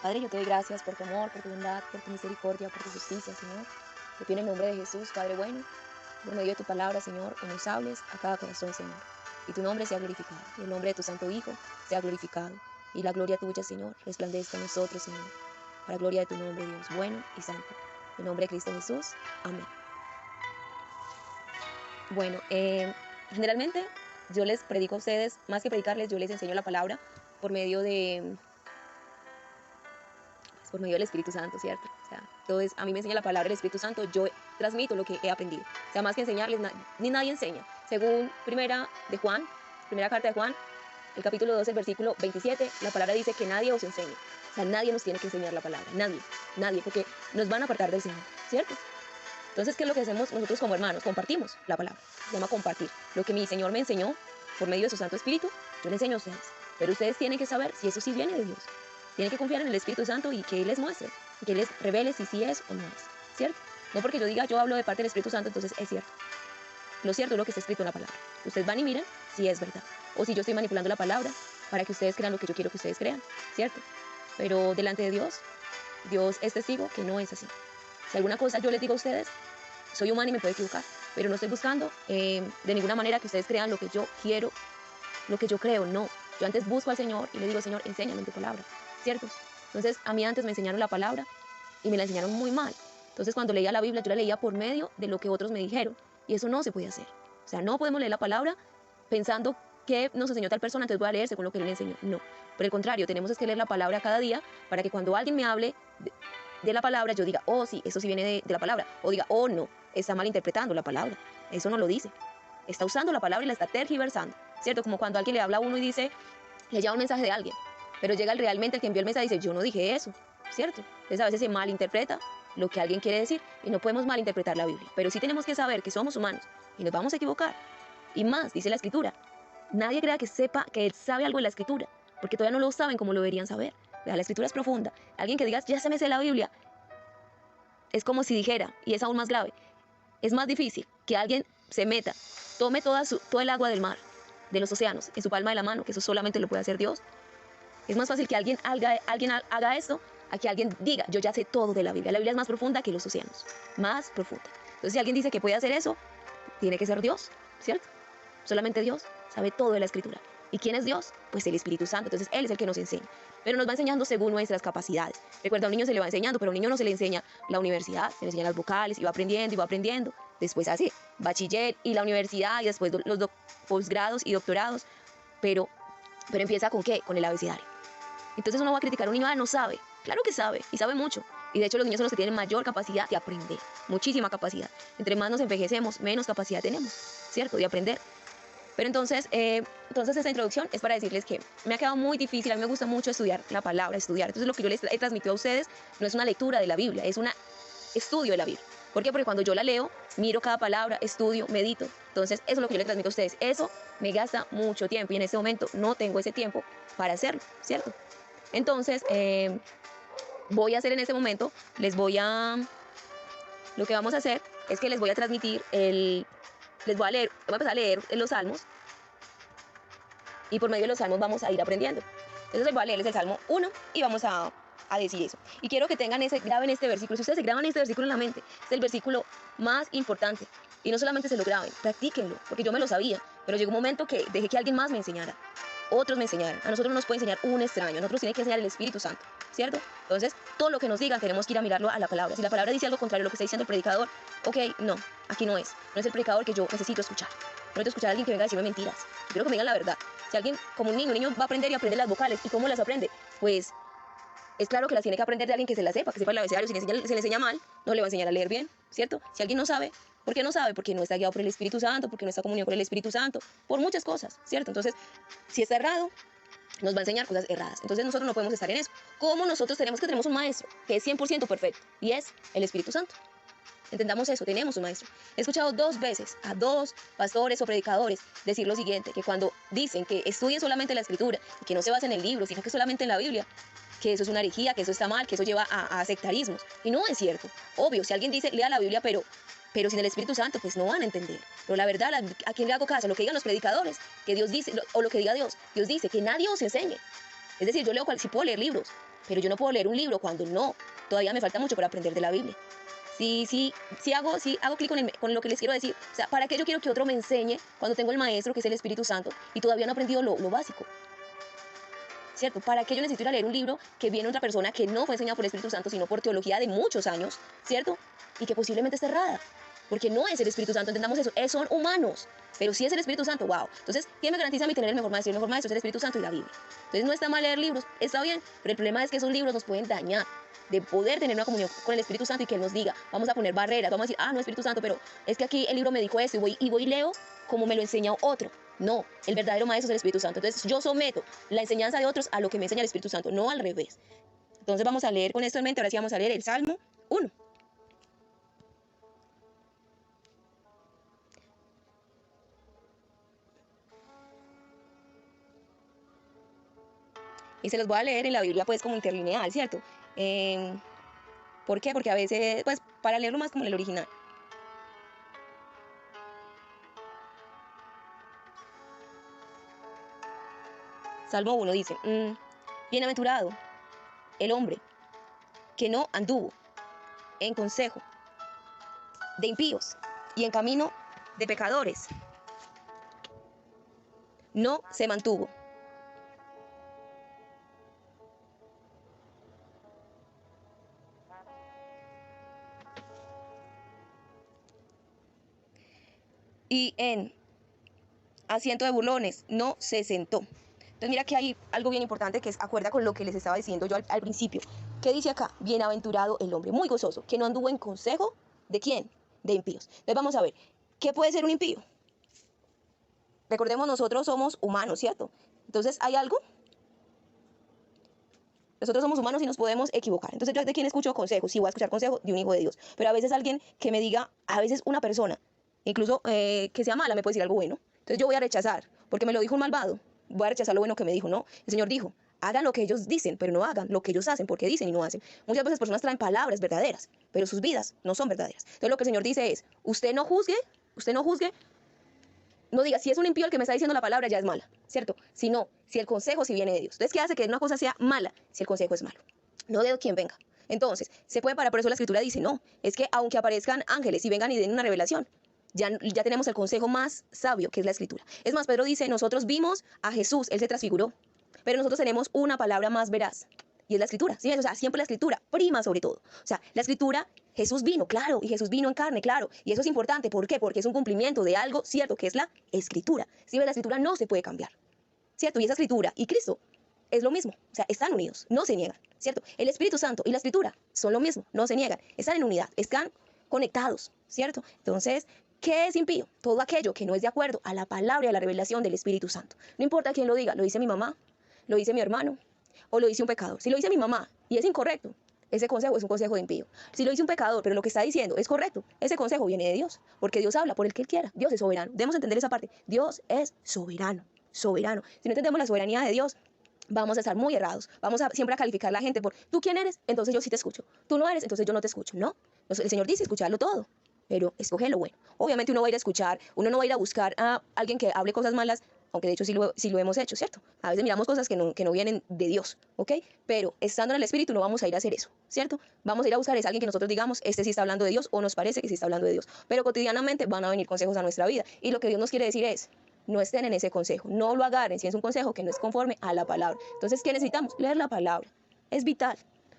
Padre, yo te doy gracias por tu amor, por tu bondad, por tu misericordia, por tu justicia, Señor. Te pido en el nombre de Jesús, Padre bueno, por medio de tu palabra, Señor, que nos hables a cada corazón, Señor. Y tu nombre sea glorificado, y el nombre de tu Santo Hijo sea glorificado. Y la gloria tuya, Señor, resplandezca en nosotros, Señor. Para gloria de tu nombre, Dios, bueno y santo. En el nombre de Cristo Jesús. Amén. Bueno, generalmente yo les predico a ustedes, más que predicarles, yo les enseño la palabra por medio de por medio del Espíritu Santo, ¿cierto? O sea, entonces a mí me enseña la palabra del Espíritu Santo, yo transmito lo que he aprendido. O sea, más que enseñarles, ni nadie enseña. Según primera carta de Juan, el capítulo 12, el versículo 27, la palabra dice que nadie os enseñe. O sea, nadie nos tiene que enseñar la palabra, nadie, porque nos van a apartar del Señor, ¿cierto? Entonces, ¿qué es lo que hacemos nosotros como hermanos? Compartimos la palabra, se llama compartir. Lo que mi Señor me enseñó por medio de su Santo Espíritu, yo le enseño a ustedes. Pero ustedes tienen que saber si eso sí viene de Dios. Tienen que confiar en el Espíritu Santo y que Él les muestre, y que Él les revele si sí es o no es, ¿cierto? No porque yo diga, yo hablo de parte del Espíritu Santo, entonces es cierto. Lo cierto es lo que está escrito en la palabra. Ustedes van y miren si es verdad. O si yo estoy manipulando la palabra para que ustedes crean lo que yo quiero que ustedes crean, ¿cierto? Pero delante de Dios, Dios es testigo que no es así. Si alguna cosa yo les digo a ustedes, soy humana y me puedo equivocar, pero no estoy buscando de ninguna manera que ustedes crean lo que yo quiero, lo que yo creo, no. Yo antes busco al Señor y le digo, Señor, enséñame tu palabra, ¿cierto? Entonces, a mí antes me enseñaron la palabra y me la enseñaron muy mal. Entonces, cuando leía la Biblia, yo la leía por medio de lo que otros me dijeron, y eso no se puede hacer. O sea, no podemos leer la palabra pensando que nos enseñó tal persona, entonces voy a leer según lo que él me enseñó. No. Por el contrario, tenemos que leer la palabra cada día para que cuando alguien me hable de la palabra, yo diga, oh, sí, eso sí viene de la palabra. O diga, oh, no, está malinterpretando la palabra. Eso no lo dice. Está usando la palabra y la está tergiversando, ¿cierto? Como cuando alguien le habla a uno y dice, le lleva un mensaje de alguien, pero llega realmente el que envió el mensaje y dice, yo no dije eso, ¿cierto? Entonces a veces se malinterpreta lo que alguien quiere decir y no podemos malinterpretar la Biblia. Pero sí tenemos que saber que somos humanos y nos vamos a equivocar. Y más, dice la Escritura, nadie crea que sepa que él sabe algo de la Escritura, porque todavía no lo saben como lo deberían saber. La Escritura es profunda. Alguien que diga, ya se me sé la Biblia, es como si dijera, y es aún más grave, es más difícil que alguien se meta, tome todo el agua del mar, de los océanos, en su palma de la mano, que eso solamente lo puede hacer Dios. Es más fácil que alguien haga esto a que alguien diga, yo ya sé todo de la Biblia. La Biblia es más profunda que los océanos, más profunda. Entonces, si alguien dice que puede hacer eso, tiene que ser Dios, ¿cierto? Solamente Dios sabe todo de la Escritura. ¿Y quién es Dios? Pues el Espíritu Santo. Entonces Él es el que nos enseña. Pero nos va enseñando según nuestras capacidades. Recuerda, a un niño se le va enseñando, pero a un niño no se le enseña la universidad, se le enseñan las vocales, y va aprendiendo, y va aprendiendo. Después hace bachiller y la universidad, y después los posgrados y doctorados. Pero empieza ¿con qué? Con el abecedario. Entonces uno va a criticar a un niño, no sabe. Claro que sabe, y sabe mucho. Y de hecho los niños son los que tienen mayor capacidad de aprender. Muchísima capacidad. Entre más nos envejecemos, menos capacidad tenemos, ¿cierto? De aprender. Pero entonces esta introducción es para decirles que me ha quedado muy difícil, a mí me gusta mucho estudiar la palabra, estudiar. Entonces lo que yo les he transmitido a ustedes no es una lectura de la Biblia, es un estudio de la Biblia. ¿Por qué? Porque cuando yo la leo, miro cada palabra, estudio, medito. Entonces eso es lo que yo les transmito a ustedes. Eso me gasta mucho tiempo y en este momento no tengo ese tiempo para hacerlo, ¿cierto? Entonces voy a hacer en este momento, lo que vamos a hacer es que les voy a transmitir voy a empezar a leer los salmos y por medio de los salmos vamos a ir aprendiendo. Entonces les voy a leerles el Salmo 1 y vamos a decir eso. Y quiero que graben este versículo. Si ustedes se graban este versículo en la mente, es el versículo más importante. Y no solamente se lo graben, practíquenlo, porque yo me lo sabía, pero llegó un momento que dejé que alguien más me enseñara. Otros me enseñaran. A nosotros no nos puede enseñar un extraño, a nosotros tiene que enseñar el Espíritu Santo, ¿cierto? Entonces, todo lo que nos digan tenemos que ir a mirarlo a la palabra. Si la palabra dice algo contrario a lo que está diciendo el predicador, ok, no, aquí no es el predicador que yo necesito escuchar. No necesito escuchar a alguien que venga a decirme mentiras. Yo quiero que me digan la verdad. Si alguien, como un niño va a aprender y aprende las vocales. ¿Y cómo las aprende? Pues es claro que las tiene que aprender de alguien que se las sepa, que sepa el abecedario. Si se le enseña mal, no le va a enseñar a leer bien, ¿cierto? Si alguien no sabe, ¿por qué no sabe? Porque no está guiado por el Espíritu Santo, porque no está comunión con el Espíritu Santo, por muchas cosas, ¿cierto? Entonces, si está errado, nos va a enseñar cosas erradas. Entonces nosotros no podemos estar en eso. Como nosotros tenemos un maestro que es 100% perfecto y es el Espíritu Santo. Entendamos eso, tenemos un maestro. He escuchado 2 veces a 2 pastores o predicadores decir lo siguiente, que cuando dicen que estudien solamente la Escritura y que no se basen en el libro, sino que solamente en la Biblia, que eso es una herejía, que eso está mal, que eso lleva a sectarismos. Y no es cierto. Obvio, si alguien dice, lea la Biblia, pero sin el Espíritu Santo, pues no van a entender. Pero la verdad, ¿a quién le hago caso? Lo que digan los predicadores, que Dios dice, o lo que diga Dios. Dios dice que nadie os enseñe. Es decir, yo leo si puedo leer libros, Pero yo no puedo leer un libro cuando no. Todavía me falta mucho para aprender de la Biblia. Sí hago clic con lo que les quiero decir. O sea, ¿para qué yo quiero que otro me enseñe cuando tengo el maestro, que es el Espíritu Santo, y todavía no he aprendido lo básico? ¿Cierto? ¿Para qué yo necesito ir a leer un libro que viene otra persona que no fue enseñada por el Espíritu Santo, sino por teología de muchos años, ¿cierto? Y que posiblemente esté errada. Porque no es el Espíritu Santo, entendamos eso, son humanos. Pero sí es el Espíritu Santo, wow. Entonces, ¿quién me garantiza a mí tener el mejor maestro? El mejor maestro es el Espíritu Santo y la Biblia. Entonces, no está mal leer libros, está bien, pero el problema es que esos libros nos pueden dañar de poder tener una comunión con el Espíritu Santo y que Él nos diga, vamos a poner barreras, vamos a decir, no, Espíritu Santo, pero es que aquí el libro me dijo esto y voy y leo como me lo enseña otro. No, el verdadero maestro es el Espíritu Santo. Entonces, yo someto la enseñanza de otros a lo que me enseña el Espíritu Santo, no al revés. Entonces, vamos a leer con esto en mente, ahora sí vamos a leer el Salmo 1. Y se los voy a leer en la Biblia pues como interlineal, ¿cierto? ¿Por qué? Porque a veces, pues para leerlo más como en el original. Salmo 1 dice, bienaventurado el hombre que no anduvo en consejo de impíos y en camino de pecadores. No se mantuvo. Y en asiento de burlones no se sentó. Entonces mira que hay algo bien importante que es, acuerda con lo que les estaba diciendo yo al principio. ¿Qué dice acá? Bienaventurado el hombre, muy gozoso, que no anduvo en consejo ¿de quién? De impíos. Entonces vamos a ver, ¿qué puede ser un impío? Recordemos, nosotros somos humanos, ¿cierto? Entonces, ¿hay algo? Nosotros somos humanos y nos podemos equivocar. Entonces, ¿yo de quién escucho consejos? Sí, voy a escuchar consejos de un hijo de Dios. Pero a veces alguien que me diga, a veces una persona, incluso que sea mala, me puede decir algo bueno. Entonces yo voy a rechazar, porque me lo dijo un malvado. Voy a rechazar lo bueno que me dijo, ¿no? El Señor dijo, hagan lo que ellos dicen, pero no hagan lo que ellos hacen, porque dicen y no hacen. Muchas veces personas traen palabras verdaderas, pero sus vidas no son verdaderas. Entonces lo que el Señor dice es, usted no juzgue, no diga, si es un impío el que me está diciendo la palabra, ya es mala, ¿cierto? Si no, si el consejo sí viene de Dios. Entonces, ¿qué hace que una cosa sea mala si el consejo es malo? No de quien venga. Entonces, se puede parar, por eso la Escritura dice, no, es que aunque aparezcan ángeles y vengan y den una revelación, ya tenemos el consejo más sabio, que es la Escritura. Es más, Pedro dice, nosotros vimos a Jesús, Él se transfiguró, pero nosotros tenemos una palabra más veraz, y es la Escritura, ¿sí? O sea, siempre la Escritura prima sobre todo. O sea, la Escritura, Jesús vino, claro, y Jesús vino en carne, claro, y eso es importante. ¿Por qué? Porque es un cumplimiento de algo cierto, que es la Escritura. Si ves, la Escritura no se puede cambiar, ¿cierto? Y esa Escritura y Cristo es lo mismo, o sea, están unidos, no se niegan, ¿cierto? El Espíritu Santo y la Escritura son lo mismo, no se niegan, están en unidad, están conectados, ¿cierto? Entonces, ¿qué es impío? Todo aquello que no es de acuerdo a la palabra y a la revelación del Espíritu Santo. No importa quién lo diga, lo dice mi mamá, lo dice mi hermano, o lo dice un pecador. Si lo dice mi mamá y es incorrecto, ese consejo es un consejo de impío. Si lo dice un pecador, pero lo que está diciendo es correcto, ese consejo viene de Dios, porque Dios habla por el que Él quiera. Dios es soberano. Debemos entender esa parte. Dios es soberano, soberano. Si no entendemos la soberanía de Dios, vamos a estar muy errados. Vamos a siempre a calificar a la gente por, ¿tú quién eres? Entonces yo sí te escucho. Tú no eres, entonces yo no te escucho. No, el Señor dice escucharlo todo, pero escoge lo bueno. Obviamente uno va a ir a escuchar, uno no va a ir a buscar a alguien que hable cosas malas, aunque de hecho sí lo hemos hecho, ¿cierto? A veces miramos cosas que no vienen de Dios, ¿ok? Pero estando en el Espíritu no vamos a ir a hacer eso, ¿cierto? Vamos a ir a buscar a alguien que nosotros digamos, este sí está hablando de Dios, o nos parece que sí está hablando de Dios. Pero cotidianamente van a venir consejos a nuestra vida, y lo que Dios nos quiere decir es, no estén en ese consejo, no lo agarren si es un consejo que no es conforme a la palabra. Entonces, ¿qué necesitamos? Leer la palabra. Es vital.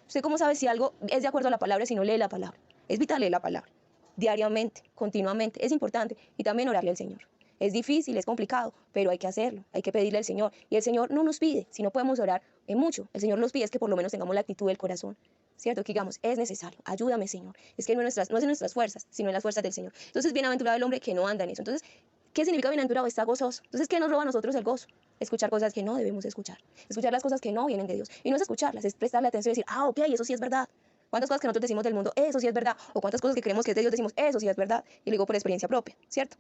¿Usted cómo sabe si algo es de acuerdo a la palabra si no lee la palabra? Es vital leer la palabra. Diariamente, continuamente. Es importante. Y también orarle al Señor. Es difícil, es complicado, pero hay que hacerlo, hay que pedirle al Señor. Y el Señor no nos pide, si no podemos orar en mucho, el Señor nos pide es que por lo menos tengamos la actitud del corazón, ¿cierto? Que digamos, es necesario, ayúdame, Señor. Es que no es en nuestras fuerzas, sino en las fuerzas del Señor. Entonces, bienaventurado el hombre que no anda en eso. Entonces, ¿qué significa bienaventurado? Está gozoso. Entonces, ¿qué nos roba a nosotros el gozo? Escuchar cosas que no debemos escuchar. Escuchar las cosas que no vienen de Dios. Y no es escucharlas, es prestarle atención y decir, ok, eso sí es verdad. ¿Cuántas cosas que nosotros decimos del mundo, eso sí es verdad? O cuántas cosas que creemos que es de Dios decimos, eso sí es verdad. Y lo digo por experiencia propia, ¿cierto?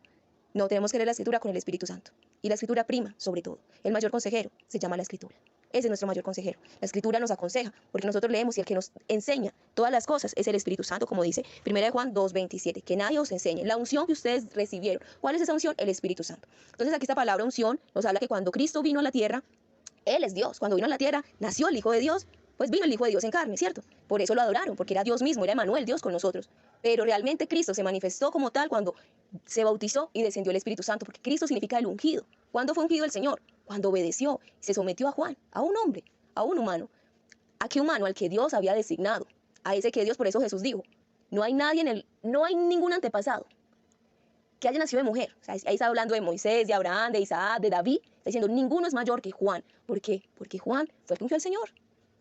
No, tenemos que leer la Escritura con el Espíritu Santo. Y la Escritura prima, sobre todo. El mayor consejero se llama la Escritura. Ese es nuestro mayor consejero. La Escritura nos aconseja, porque nosotros leemos y el que nos enseña todas las cosas es el Espíritu Santo, como dice 1 Juan 2:27. Que nadie os enseñe. La unción que ustedes recibieron. ¿Cuál es esa unción? El Espíritu Santo. Entonces aquí esta palabra unción nos habla que cuando Cristo vino a la tierra, Él es Dios. Cuando vino a la tierra, nació el Hijo de Dios, pues vino el Hijo de Dios en carne, ¿cierto? Por eso lo adoraron, porque era Dios mismo, era Emmanuel, Dios con nosotros. Pero realmente Cristo se manifestó como tal cuando se bautizó y descendió el Espíritu Santo, porque Cristo significa el ungido. ¿Cuándo fue ungido el Señor? Cuando obedeció, se sometió a Juan, a un hombre, a un humano. ¿A qué humano? Al que Dios había designado, a ese que Dios, por eso Jesús dijo, no hay nadie no hay ningún antepasado que haya nacido de mujer. O sea, ahí está hablando de Moisés, de Abraham, de Isaac, de David. Está diciendo, ninguno es mayor que Juan. ¿Por qué? Porque Juan fue el que ungió al Señor.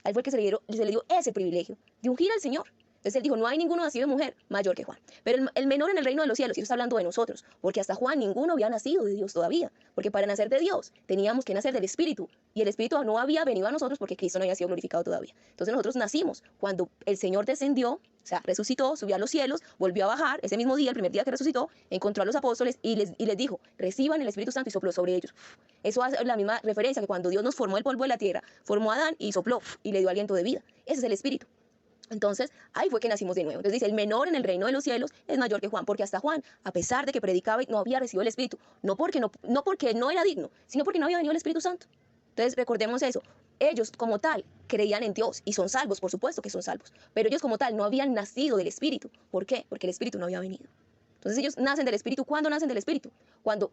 A él fue el que se le dio ese privilegio de ungir al Señor. Entonces él dijo, no hay ninguno nacido de mujer mayor que Juan. Pero el menor en el reino de los cielos, y eso está hablando de nosotros, porque hasta Juan ninguno había nacido de Dios todavía. Porque para nacer de Dios teníamos que nacer del Espíritu. Y el Espíritu no había venido a nosotros porque Cristo no había sido glorificado todavía. Entonces nosotros nacimos cuando el Señor descendió, o sea, resucitó, subió a los cielos, volvió a bajar, ese mismo día, el primer día que resucitó, encontró a los apóstoles y les dijo, reciban el Espíritu Santo, y sopló sobre ellos. Eso hace la misma referencia que cuando Dios nos formó el polvo de la tierra, formó a Adán y sopló y le dio aliento de vida. Ese es el Espíritu. Entonces, ahí fue que nacimos de nuevo. Entonces dice, el menor en el reino de los cielos es mayor que Juan, porque hasta Juan, a pesar de que predicaba y no había recibido el Espíritu, no porque no era digno, sino porque no había venido el Espíritu Santo. Entonces, recordemos eso. Ellos como tal creían en Dios y son salvos, por supuesto que son salvos, pero ellos como tal no habían nacido del Espíritu. ¿Por qué? Porque el Espíritu no había venido. Entonces ellos nacen del Espíritu. ¿Cuándo nacen del Espíritu? Cuando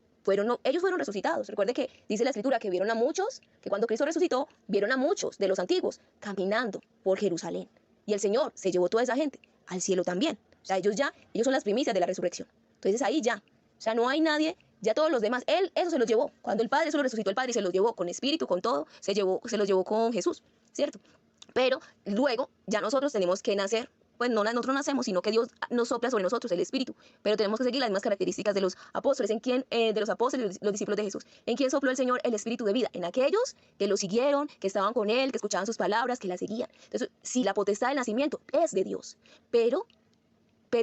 ellos fueron resucitados. Recuerde que dice la Escritura que vieron a muchos, que cuando Cristo resucitó, vieron a muchos de los antiguos caminando por Jerusalén. Y el Señor se llevó toda esa gente al cielo también. O sea, ellos son las primicias de la resurrección. Entonces ahí ya. O sea, no hay nadie, ya todos los demás. Él eso se los llevó. Cuando el Padre, eso lo resucitó el Padre y se los llevó con espíritu, con todo, se los llevó con Jesús, ¿cierto? Pero luego ya nosotros tenemos que nacer. Pues no nosotros nacemos, sino que Dios nos sopla sobre nosotros el Espíritu. Pero tenemos que seguir las mismas características de los apóstoles. De los apóstoles, los discípulos de Jesús. ¿En quién sopló el Señor el Espíritu de vida? En aquellos que lo siguieron, que estaban con Él, que escuchaban sus palabras, que la seguían. Entonces, si la potestad del nacimiento es de Dios, pero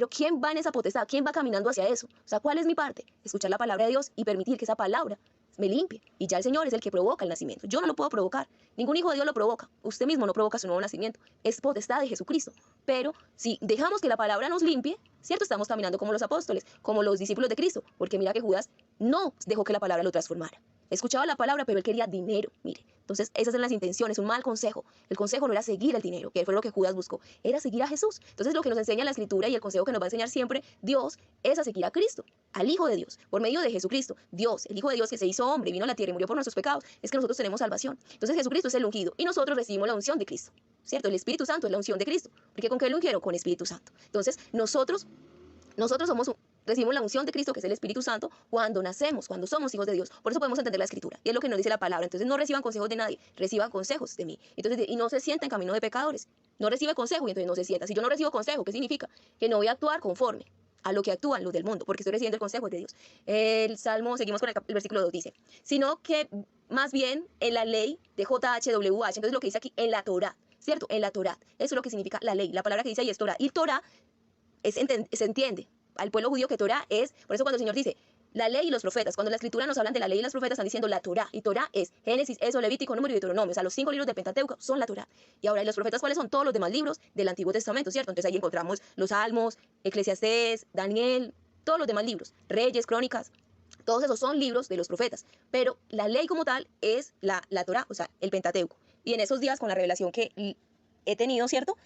¿quién va en esa potestad? ¿Quién va caminando hacia eso? O sea, ¿cuál es mi parte? Escuchar la palabra de Dios y permitir que esa palabra me limpie. Y ya el Señor es el que provoca el nacimiento. Yo no lo puedo provocar. Ningún hijo de Dios lo provoca. Usted mismo no provoca su nuevo nacimiento. Es potestad de Jesucristo. Pero si dejamos que la palabra nos limpie, ¿cierto? Estamos caminando como los apóstoles, como los discípulos de Cristo. Porque mira que Judas no dejó que la palabra lo transformara. Escuchaba la palabra, pero él quería dinero, mire. Entonces, esas eran las intenciones, un mal consejo. El consejo no era seguir el dinero, que fue lo que Judas buscó, era seguir a Jesús. Entonces, lo que nos enseña la Escritura y el consejo que nos va a enseñar siempre Dios es a seguir a Cristo, al Hijo de Dios, por medio de Jesucristo. Dios, el Hijo de Dios que se hizo hombre, vino a la tierra y murió por nuestros pecados, es que nosotros tenemos salvación. Entonces, Jesucristo es el ungido y nosotros recibimos la unción de Cristo, ¿cierto? El Espíritu Santo es la unción de Cristo. ¿Porque con qué lo ungieron? Con Espíritu Santo. Entonces, nosotros recibimos la unción de Cristo, que es el Espíritu Santo, cuando nacemos, cuando somos hijos de Dios. Por eso podemos entender la Escritura. Y es lo que nos dice la palabra. Entonces no reciban consejos de nadie, reciban consejos de mí. Entonces, y no se sienta en camino de pecadores. No recibe consejo y entonces no se sienta. Si yo no recibo consejo, ¿qué significa? Que no voy a actuar conforme a lo que actúan los del mundo, porque estoy recibiendo el consejo de Dios. El Salmo, seguimos con el versículo 2, dice, sino que más bien en la ley de JHWH, entonces lo que dice aquí, en la Torá, ¿cierto? En la Torá. Eso es lo que significa la ley. La palabra que dice ahí es Torá. Y Torá se entiende al pueblo judío que Torá es, por eso cuando el Señor dice la ley y los profetas, cuando la Escritura nos hablan de la ley y los profetas, están diciendo la Torá, y Torá es Génesis, Éxodo, Levítico, Número y Deuteronomio, o sea, los 5 libros del Pentateuco son la Torá. Y ahora, ¿y los profetas cuáles son? Todos los demás libros del Antiguo Testamento, ¿cierto? Entonces ahí encontramos los Salmos, Eclesiastés, Daniel, todos los demás libros, Reyes, Crónicas, todos esos son libros de los profetas, pero la ley como tal es la Torá, o sea, el Pentateuco. Y en esos días, con la revelación que he tenido, ¿cierto?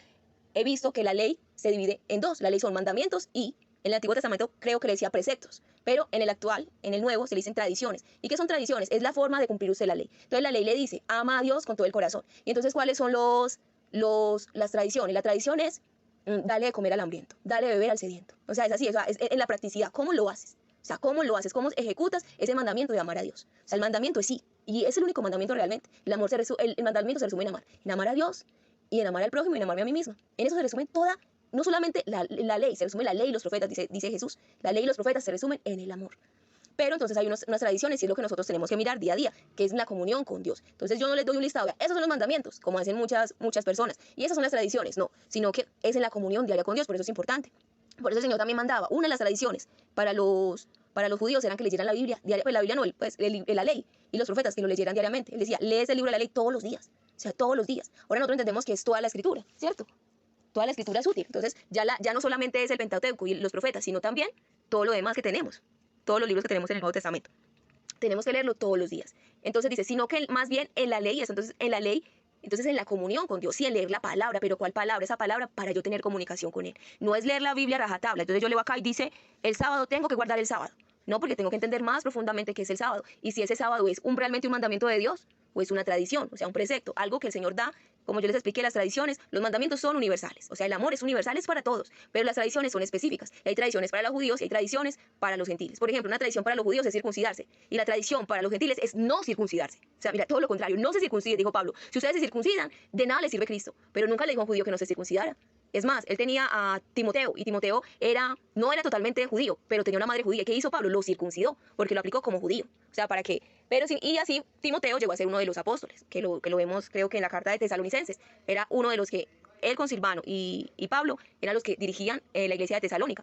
He visto que la ley se divide en dos. La ley son mandamientos y en el Antiguo Testamento creo que le decía preceptos, pero en el actual, en el Nuevo, se le dicen tradiciones. ¿Y qué son tradiciones? Es la forma de cumplir usted la ley. Entonces la ley le dice, ama a Dios con todo el corazón. Y entonces, ¿cuáles son las tradiciones? La tradición es, dale de comer al hambriento, dale de beber al sediento. O sea, es así, o sea, es en la practicidad. ¿Cómo lo haces? O sea, ¿cómo lo haces? ¿Cómo ejecutas ese mandamiento de amar a Dios? O sea, el mandamiento es sí, y es el único mandamiento realmente. El mandamiento se resume en amar a Dios y en amar al prójimo y en amarme a mí misma. En eso se resume toda. No solamente la ley, se resume la ley y los profetas, dice Jesús. La ley y los profetas se resumen en el amor. Pero entonces hay unas tradiciones y es lo que nosotros tenemos que mirar día a día, que es la comunión con Dios. Entonces yo no les doy un listado, esos son los mandamientos, como hacen muchas personas. Y esas son las tradiciones, no, sino que es en la comunión diaria con Dios, por eso es importante. Por eso el Señor también mandaba, una de las tradiciones para los judíos eran que leyeran la Biblia, pues la Biblia no, pues la ley, y los profetas que lo leyeran diariamente. Él decía, lees el libro de la ley todos los días, o sea, todos los días. Ahora nosotros entendemos que es toda la Escritura, ¿cierto? Toda la Escritura es útil. Entonces, ya no solamente es el Pentateuco y los profetas, sino también todo lo demás que tenemos, todos los libros que tenemos en el Nuevo Testamento. Tenemos que leerlo todos los días. Entonces dice, sino que más bien en la ley, entonces en la ley Entonces, en la comunión con Dios, sí, en leer la palabra, pero ¿cuál palabra? Esa palabra para yo tener comunicación con Él. No es leer la Biblia a rajatabla. Entonces yo leo acá y dice, el sábado tengo que guardar el sábado. No, porque tengo que entender más profundamente qué es el sábado. Y si ese sábado es realmente un mandamiento de Dios, o es una tradición, o sea, un precepto, algo que el Señor da. Como yo les expliqué, las tradiciones, los mandamientos son universales. O sea, el amor es universal, es para todos, pero las tradiciones son específicas. Y hay tradiciones para los judíos y hay tradiciones para los gentiles. Por ejemplo, una tradición para los judíos es circuncidarse y la tradición para los gentiles es no circuncidarse. O sea, mira, todo lo contrario, no se circuncide, dijo Pablo. Si ustedes se circuncidan, de nada les sirve Cristo. Pero nunca le dijo a un judío que no se circuncidara. Es más, él tenía a Timoteo y Timoteo no era totalmente judío, pero tenía una madre judía. ¿Qué hizo Pablo? Lo circuncidó porque lo aplicó como judío. O sea, ¿para qué? Y así Timoteo llegó a ser uno de los apóstoles, que lo vemos creo que en la carta de Tesalonicenses. Era uno de los que él con Silvano y Pablo eran los que dirigían la iglesia de Tesalónica.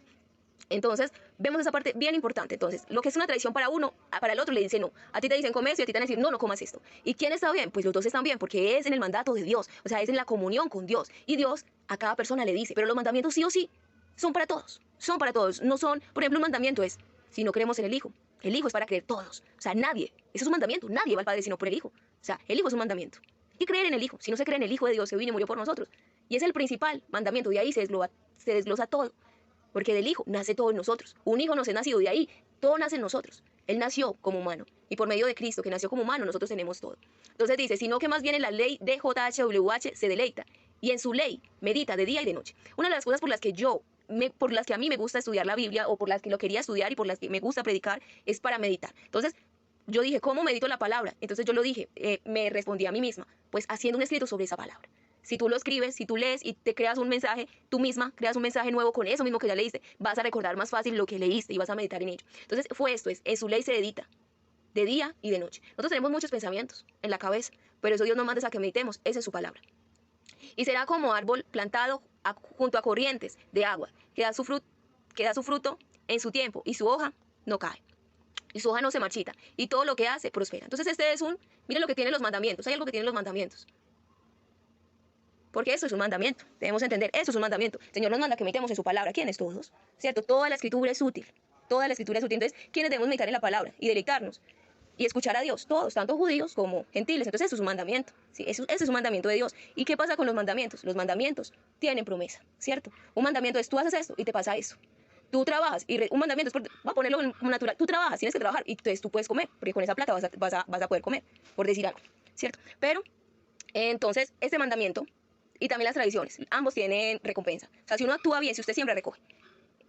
Entonces, vemos esa parte bien importante. Entonces, lo que es una tradición para uno, para el otro le dice no. A ti te dicen comer esto y a ti te van a decir no, no comas esto. ¿Y quién está bien? Pues los dos están bien porque es en el mandato de Dios. O sea, es en la comunión con Dios. Y Dios a cada persona le dice, pero los mandamientos sí o sí son para todos. Son para todos. No son, por ejemplo, un mandamiento es, si no creemos en el Hijo. El Hijo es para creer todos. O sea, nadie. Eso es un mandamiento. Nadie va al Padre sino por el Hijo. O sea, el Hijo es un mandamiento. Y creer en el Hijo. Si no se cree en el Hijo de Dios, se vino y murió por nosotros. Y es el principal mandamiento. De ahí se desglosa todo. Porque del Hijo nace todo en nosotros. Un hijo no se ha nacido, de ahí todo nace en nosotros. Él nació como humano. Y por medio de Cristo, que nació como humano, nosotros tenemos todo. Entonces dice, sino que más bien en la ley de JHWH se deleita. Y en su ley medita de día y de noche. Una de las cosas por las que a mí me gusta estudiar la Biblia, o por las que lo quería estudiar y por las que me gusta predicar, es para meditar. Entonces, yo dije, ¿cómo medito la palabra? Entonces yo lo dije, me respondí a mí misma, pues haciendo un escrito sobre esa palabra. Si tú lo escribes, si tú lees y te creas un mensaje, tú misma creas un mensaje nuevo con eso mismo que ya leíste, vas a recordar más fácil lo que leíste y vas a meditar en ello. Entonces fue esto, en su ley se edita, de día y de noche. Nosotros tenemos muchos pensamientos en la cabeza, pero eso Dios nos manda a que meditemos, esa es su palabra. Y será como árbol plantado junto a corrientes de agua, que da su fruto en su tiempo y su hoja no cae. Y su hoja no se marchita, y todo lo que hace prospera. Entonces mire lo que tienen los mandamientos, hay algo que tienen los mandamientos. Porque eso es un mandamiento, debemos entender, eso es un mandamiento. El Señor nos manda que meditemos en su palabra, ¿quiénes todos? ¿Cierto? Toda la escritura es útil, toda la escritura es útil. Entonces, ¿quiénes debemos meditar en la palabra y deleitarnos? Y escuchar a Dios, todos, tanto judíos como gentiles. Entonces, eso es un mandamiento, ¿sí? Ese es un mandamiento de Dios. ¿Y qué pasa con los mandamientos? Los mandamientos tienen promesa, ¿cierto? Un mandamiento es, tú haces esto y te pasa eso. Tú trabajas y un mandamiento es, va a ponerlo como natural, tú trabajas, tienes que trabajar y entonces tú puedes comer, porque con esa plata vas a poder comer, por decir algo, ¿cierto? Pero, entonces, este mandamiento y también las tradiciones, ambos tienen recompensa. O sea, si uno actúa bien, si usted siempre recoge.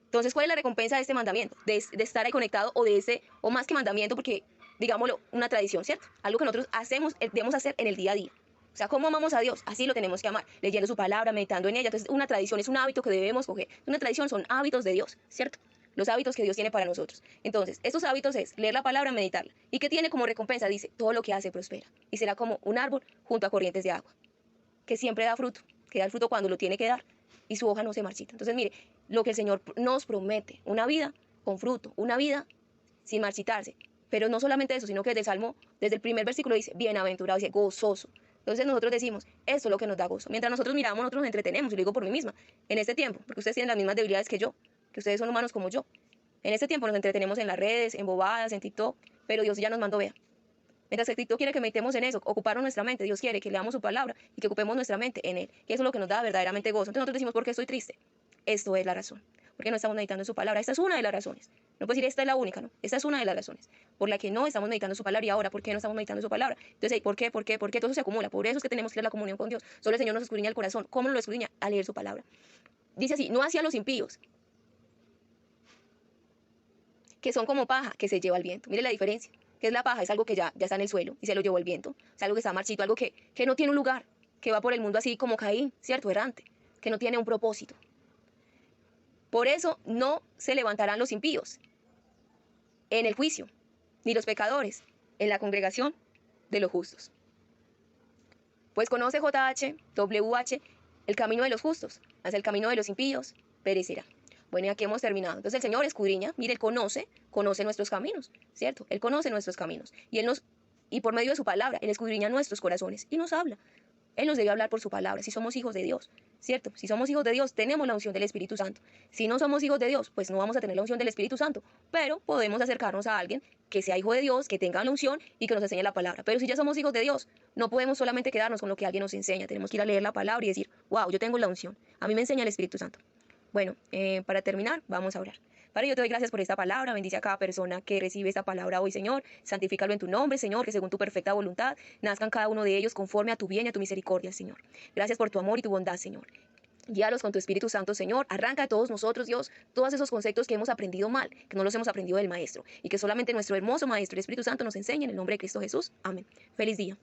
Entonces, ¿cuál es la recompensa de este mandamiento? De estar ahí conectado o más que mandamiento, porque, digámoslo, una tradición, ¿cierto? Algo que nosotros debemos hacer en el día a día. O sea, ¿cómo amamos a Dios? Así lo tenemos que amar, leyendo su palabra, meditando en ella. Entonces, una tradición es un hábito que debemos coger. Una tradición son hábitos de Dios, ¿cierto? Los hábitos que Dios tiene para nosotros. Entonces, estos hábitos es leer la palabra, meditarla. ¿Y qué tiene como recompensa? Dice, todo lo que hace prospera. Y será como un árbol junto a corrientes de agua, que siempre da fruto, que da el fruto cuando lo tiene que dar, y su hoja no se marchita. Entonces, mire, lo que el Señor nos promete, una vida con fruto, una vida sin marchitarse. Pero no solamente eso, sino que desde el primer versículo dice, bienaventurado, dice, gozoso. Entonces nosotros decimos, esto es lo que nos da gozo. Mientras nosotros miramos, nosotros nos entretenemos, y lo digo por mí misma, en este tiempo, porque ustedes tienen las mismas debilidades que yo, que ustedes son humanos como yo. En este tiempo nos entretenemos en las redes, en bobadas, en TikTok, pero Dios ya nos mandó, vea. Mientras que TikTok quiere que meditemos en eso, ocuparnos nuestra mente, Dios quiere que leamos su palabra y que ocupemos nuestra mente en Él. Y eso es lo que nos da verdaderamente gozo. Entonces nosotros decimos, ¿por qué estoy triste? Esto es la razón. Porque no estamos meditando en su palabra. Esta es una de las razones. No puedo decir esta es la única, ¿no? Esta es una de las razones por la que no estamos meditando en su palabra. Y ahora, ¿por qué no estamos meditando en su palabra? Entonces, ¿por qué? Todo eso se acumula. Por eso es que tenemos que ir a la comunión con Dios. Solo el Señor nos escudriña el corazón. ¿Cómo lo escudriña? A leer su palabra. Dice así, no hacia los impíos, que son como paja que se lleva el viento. Mire la diferencia. ¿Qué es la paja? Es algo que ya está en el suelo y se lo llevó el viento. Es algo que está marchito, algo que no tiene un lugar, que va por el mundo así como Caín, ¿cierto? Errante, que no tiene un propósito. Por eso no se levantarán los impíos en el juicio, ni los pecadores en la congregación de los justos. Pues conoce JHWH el camino de los justos, mas el camino de los impíos perecerá. Bueno, y aquí hemos terminado. Entonces el Señor escudriña, mire, Él conoce nuestros caminos, ¿cierto? Él conoce nuestros caminos. Y por medio de su palabra, Él escudriña nuestros corazones y nos habla. Él nos debe hablar por su palabra, si somos hijos de Dios, ¿cierto? Si somos hijos de Dios, tenemos la unción del Espíritu Santo. Si no somos hijos de Dios, pues no vamos a tener la unción del Espíritu Santo, pero podemos acercarnos a alguien que sea hijo de Dios, que tenga la unción y que nos enseñe la palabra. Pero si ya somos hijos de Dios, no podemos solamente quedarnos con lo que alguien nos enseña, tenemos que ir a leer la palabra y decir, wow, yo tengo la unción, a mí me enseña el Espíritu Santo. Bueno, para terminar, vamos a orar. Padre, yo te doy gracias por esta palabra. Bendice a cada persona que recibe esta palabra hoy, Señor. Santifícalo en tu nombre, Señor, que según tu perfecta voluntad nazcan cada uno de ellos conforme a tu bien y a tu misericordia, Señor. Gracias por tu amor y tu bondad, Señor. Guíalos con tu Espíritu Santo, Señor. Arranca de todos nosotros, Dios, todos esos conceptos que hemos aprendido mal, que no los hemos aprendido del Maestro, y que solamente nuestro hermoso Maestro, el Espíritu Santo, nos enseñe en el nombre de Cristo Jesús. Amén. Feliz día.